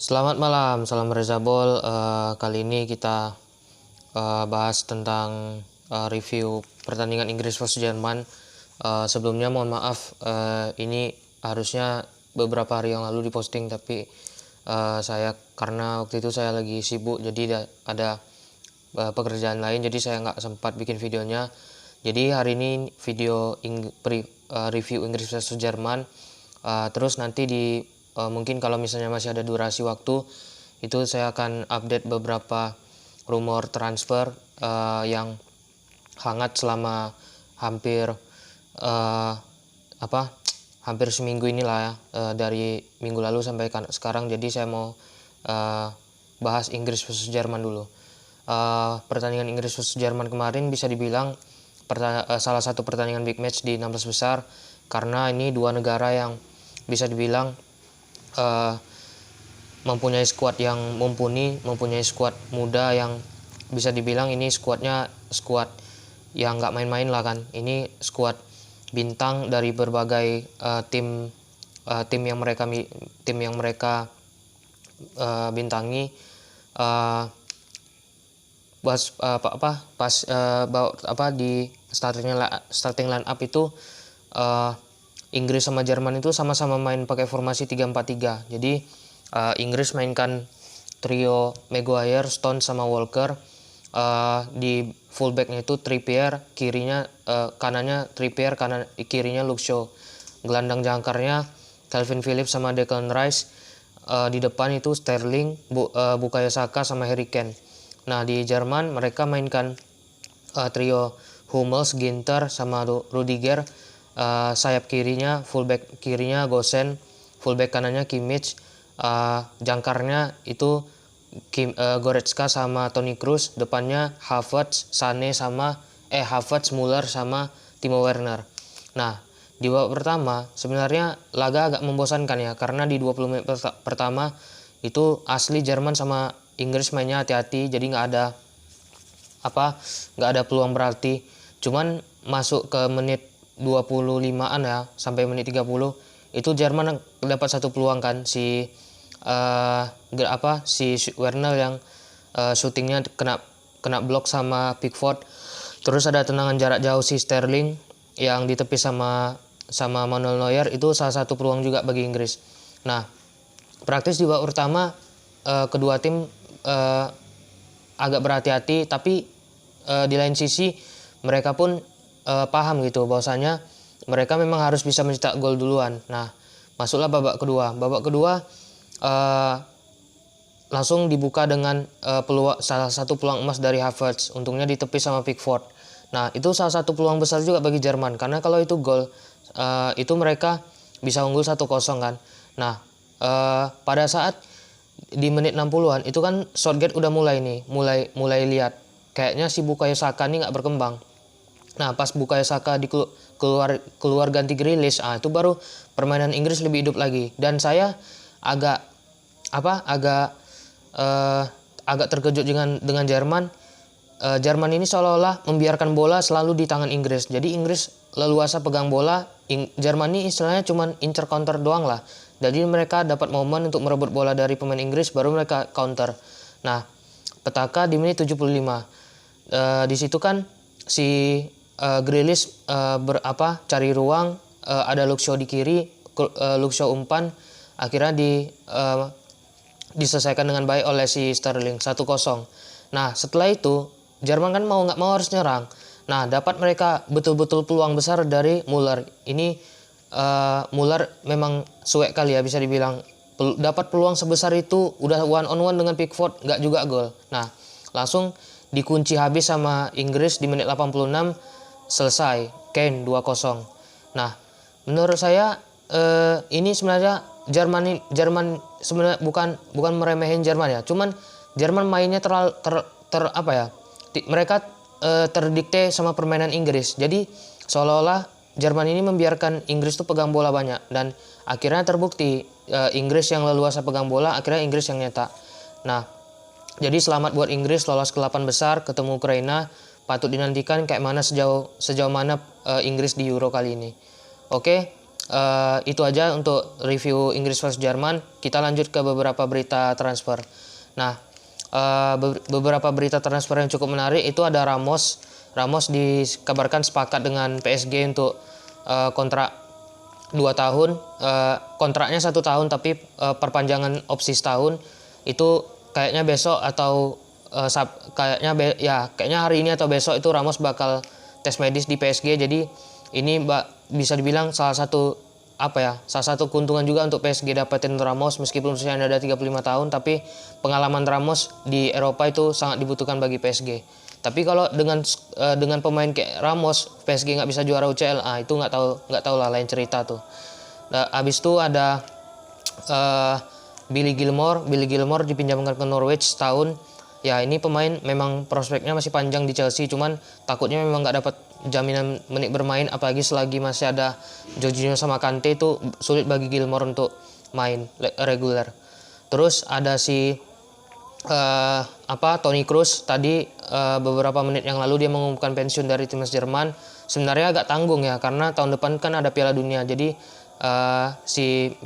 Selamat malam, salam Reza Ball. Kali ini kita bahas tentang review pertandingan Inggris versus Jerman. Sebelumnya mohon maaf, ini harusnya beberapa hari yang lalu diposting, tapi saya karena waktu itu saya lagi sibuk, jadi ada pekerjaan lain, jadi saya nggak sempat bikin videonya. Jadi hari ini video review Inggris versus Jerman. Terus nanti mungkin kalau misalnya masih ada durasi waktu, itu saya akan update beberapa rumor transfer yang hangat selama hampir uh, hampir seminggu inilah ya, dari minggu lalu sampai sekarang. Jadi saya mau bahas Inggris versus Jerman dulu. Pertandingan Inggris versus Jerman kemarin bisa dibilang salah satu pertandingan big match di 16 besar, karena ini dua negara yang bisa dibilang mempunyai skuad yang mumpuni, mempunyai skuad muda yang bisa dibilang ini skuad yang nggak main-main lah kan. Ini skuad bintang dari berbagai tim yang mereka bintangi. Di starting line up itu Inggris sama Jerman itu sama-sama main pakai formasi 3-4-3. Jadi Inggris mainkan trio Maguire, Stones sama Walker. Di fullbacknya itu Trippier, kanannya Trippier, kirinya Luke Shaw. Gelandang jangkarnya Calvin Phillips sama Declan Rice. Di depan itu Sterling, Bukayo Saka sama Harry Kane. Nah, di Jerman mereka mainkan trio Hummels, Ginter sama Rudiger. Sayap kirinya, fullback kirinya Gosens, fullback kanannya Kimmich. Jangkarnya itu Goretzka sama Toni Kroos. Depannya Havertz, Muller sama Timo Werner. Nah, di babak pertama sebenarnya laga agak membosankan ya, karena di 20 menit pertama itu asli Jerman sama Inggris mainnya hati-hati, jadi nggak ada peluang berarti. Cuman masuk ke menit 25-an ya, sampai menit 30 itu Jerman dapat satu peluang kan, si Werner yang syutingnya kena blok sama Pickford. Terus ada tendangan jarak jauh si Sterling yang ditepis sama Manuel Neuer, itu salah satu peluang juga bagi Inggris. Nah, praktis di babak pertama kedua tim agak berhati-hati, tapi di lain sisi mereka pun paham gitu bahwasanya mereka memang harus bisa mencetak gol duluan. Nah, masuklah babak kedua. Babak kedua langsung dibuka dengan salah satu peluang emas dari Havertz. Untungnya ditepis sama Pickford. Nah, itu salah satu peluang besar juga bagi Jerman, karena kalau itu gol, itu mereka bisa unggul 1-0 kan. Nah, pada saat di menit 60-an itu kan Southgate udah mulai lihat kayaknya si Bukayo Saka ini nggak berkembang. Nah, pas Bukayo Saka keluar ganti Grealish, itu baru permainan Inggris lebih hidup lagi. Dan saya agak terkejut dengan Jerman. Jerman ini seolah-olah membiarkan bola selalu di tangan Inggris. Jadi Inggris leluasa pegang bola, Jerman ini istilahnya cuman incer counter doang lah. Jadi mereka dapat momen untuk merebut bola dari pemain Inggris, baru mereka counter. Nah, petaka di menit 75. Di situ kan si Grealish cari ruang, ada Luke Shaw di kiri, Luke Shaw umpan, akhirnya diselesaikan dengan baik oleh si Sterling 1-0. Nah, setelah itu Jerman kan mau nggak mau harus nyerang. Nah, dapat mereka betul-betul peluang besar dari Muller. Ini Muller memang suek kali ya, bisa dibilang. Dapat peluang sebesar itu, udah one on one dengan Pickford, nggak juga gol. Nah, langsung dikunci habis sama Inggris di menit 86, selesai. Kane 2-0. Nah, menurut saya ini sebenarnya Jerman sebenarnya bukan meremehin Jerman ya. Cuman Jerman mainnya mereka terdikte sama permainan Inggris. Jadi seolah-olah Jerman ini membiarkan Inggris tuh pegang bola banyak, dan akhirnya terbukti Inggris yang leluasa pegang bola, akhirnya Inggris yang nyetak. Nah, jadi selamat buat Inggris lolos ke 8 besar ketemu Ukraina. Patut dinantikan kayak mana sejauh mana Inggris di Euro kali ini. Oke, itu aja untuk review Inggris versus Jerman. Kita lanjut ke beberapa berita transfer. Nah, beberapa berita transfer yang cukup menarik itu ada Ramos. Ramos dikabarkan sepakat dengan PSG untuk kontrak 2 tahun. Kontraknya 1 tahun tapi perpanjangan opsi setahun. Itu kayaknya besok atau kayaknya hari ini atau besok itu Ramos bakal tes medis di PSG. Jadi ini bisa dibilang salah satu keuntungan juga untuk PSG dapetin Ramos, meskipun usianya ada 35 tahun, tapi pengalaman Ramos di Eropa itu sangat dibutuhkan bagi PSG. Tapi kalau dengan pemain kayak Ramos, PSG nggak bisa juara UCL, itu nggak tahu lah, lain cerita tuh. Nah, abis itu ada Billy Gilmore dipinjamkan ke Norwich setahun. Ya, ini pemain memang prospeknya masih panjang di Chelsea, cuman takutnya memang nggak dapat jaminan menit bermain, apalagi selagi masih ada Jorginho sama Kante, itu sulit bagi Gilmore untuk main reguler. Terus ada Toni Kroos tadi beberapa menit yang lalu dia mengumumkan pensiun dari timnas Jerman. Sebenarnya agak tanggung ya, karena tahun depan kan ada Piala Dunia. Jadi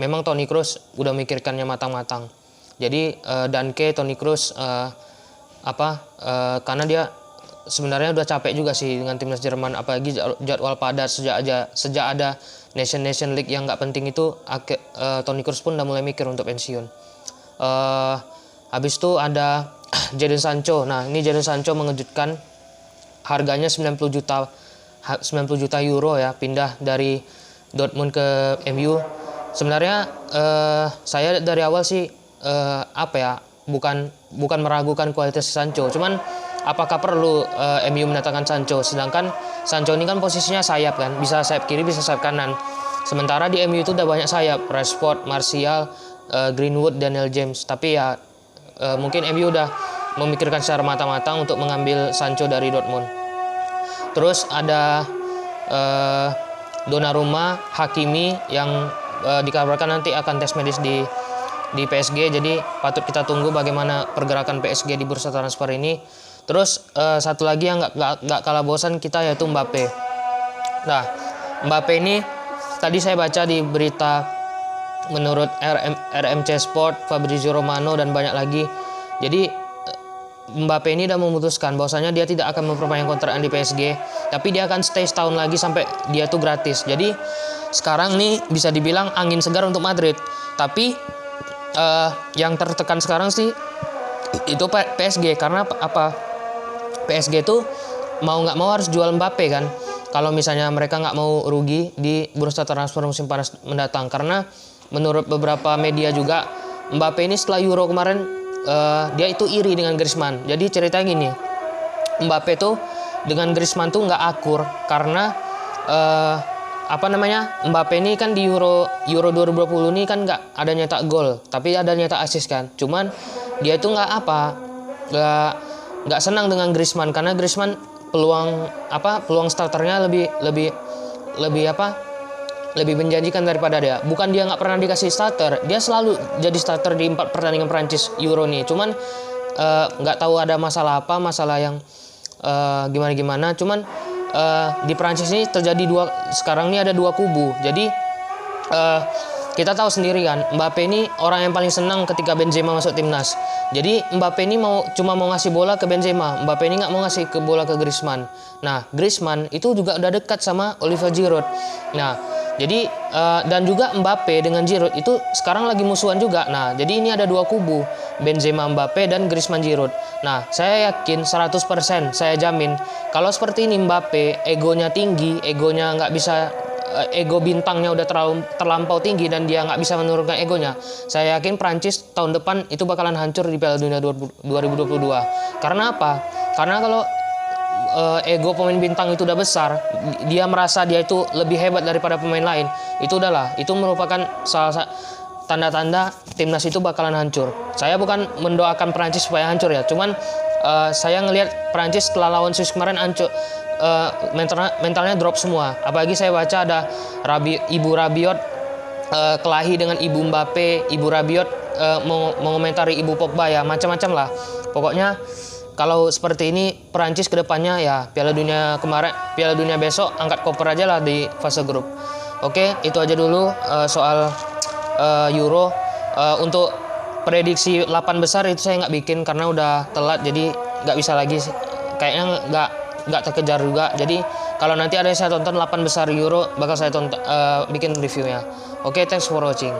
memang Toni Kroos udah mikirkannya matang-matang. Jadi Toni Kroos karena dia sebenarnya udah capek juga sih dengan timnas Jerman, apalagi jadwal padat sejak ada Nation League yang nggak penting itu. Toni Kroos pun udah mulai mikir untuk pensiun. Habis itu ada Jadon Sancho. Nah, ini Jadon Sancho mengejutkan, harganya 90 juta euro ya, pindah dari Dortmund ke MU. Sebenarnya saya dari awal sih bukan meragukan kualitas Sancho, cuman apakah perlu MU mendatangkan Sancho, sedangkan Sancho ini kan posisinya sayap kan, bisa sayap kiri bisa sayap kanan, sementara di MU itu udah banyak sayap, Rashford, Martial, Greenwood, Daniel James. Tapi ya mungkin MU udah memikirkan secara matang-matang untuk mengambil Sancho dari Dortmund. Terus ada Donnarumma, Hakimi yang dikabarkan nanti akan tes medis di PSG. Jadi patut kita tunggu bagaimana pergerakan PSG di bursa transfer ini. Terus satu lagi yang nggak kalah bosan kita, yaitu Mbappe. Nah, Mbappe ini tadi saya baca di berita menurut RMC Sport, Fabrizio Romano dan banyak lagi. Jadi Mbappe ini udah memutuskan bahwasanya dia tidak akan memperpanjang kontraknya di PSG, tapi dia akan stay setahun lagi sampai dia tuh gratis. Jadi sekarang nih bisa dibilang angin segar untuk Madrid. Tapi yang tertekan sekarang sih itu PSG, karena PSG tuh mau nggak mau harus jual Mbappe kan, kalau misalnya mereka nggak mau rugi di bursa transfer musim panas mendatang. Karena menurut beberapa media juga, Mbappe ini setelah Euro kemarin dia itu iri dengan Griezmann. Jadi ceritanya gini, Mbappe tuh dengan Griezmann tuh nggak akur, karena Mbappe ini kan di Euro 2020 ini kan nggak ada nyetak gol, tapi ada nyetak assist kan. Cuman dia itu nggak senang dengan Griezmann, karena Griezmann peluang starternya lebih menjanjikan daripada dia. Bukan dia nggak pernah dikasih starter, dia selalu jadi starter di 4 pertandingan Prancis Euro nih. Cuman nggak tahu ada masalah yang gimana. Cuman di Prancis ini sekarang ini ada dua kubu. Jadi kita tahu sendiri kan, Mbappe ini orang yang paling senang ketika Benzema masuk timnas. Jadi Mbappe ini cuma mau ngasih bola ke Benzema, Mbappe ini nggak mau ngasih bola ke Griezmann. Nah, Griezmann itu juga udah dekat sama Olivier Giroud. Nah, jadi dan juga Mbappe dengan Giroud itu sekarang lagi musuhan juga. Nah, jadi ini ada dua kubu, Benzema Mbappe dan Griezmann Giroud. Nah, saya yakin 100%, saya jamin kalau seperti ini Mbappe egonya tinggi, ego bintangnya udah terlampau tinggi dan dia nggak bisa menurunkan egonya, saya yakin Prancis tahun depan itu bakalan hancur di Piala Dunia 2022. Karena apa? Karena kalau ego pemain bintang itu udah besar, dia merasa dia itu lebih hebat daripada pemain lain, itu merupakan salah tanda-tanda timnas itu bakalan hancur. Saya bukan mendoakan Prancis supaya hancur ya, cuman saya ngelihat Prancis setelah lawan Swiss kemarin hancur, mentalnya drop semua. Apalagi saya baca ada Ibu Rabiot kelahi dengan Ibu Mbappe, Ibu Rabiot mengomentari Ibu Pogba, ya macam-macam lah. Pokoknya kalau seperti ini Prancis kedepannya ya Piala Dunia besok angkat koper aja lah di fase grup. Oke, itu aja dulu soal Euro. Untuk prediksi 8 besar itu saya nggak bikin karena udah telat, jadi nggak bisa lagi, kayaknya nggak terkejar juga. Jadi kalau nanti ada yang saya tonton 8 besar Euro, bakal saya tonton bikin reviewnya. Oke, thanks for watching.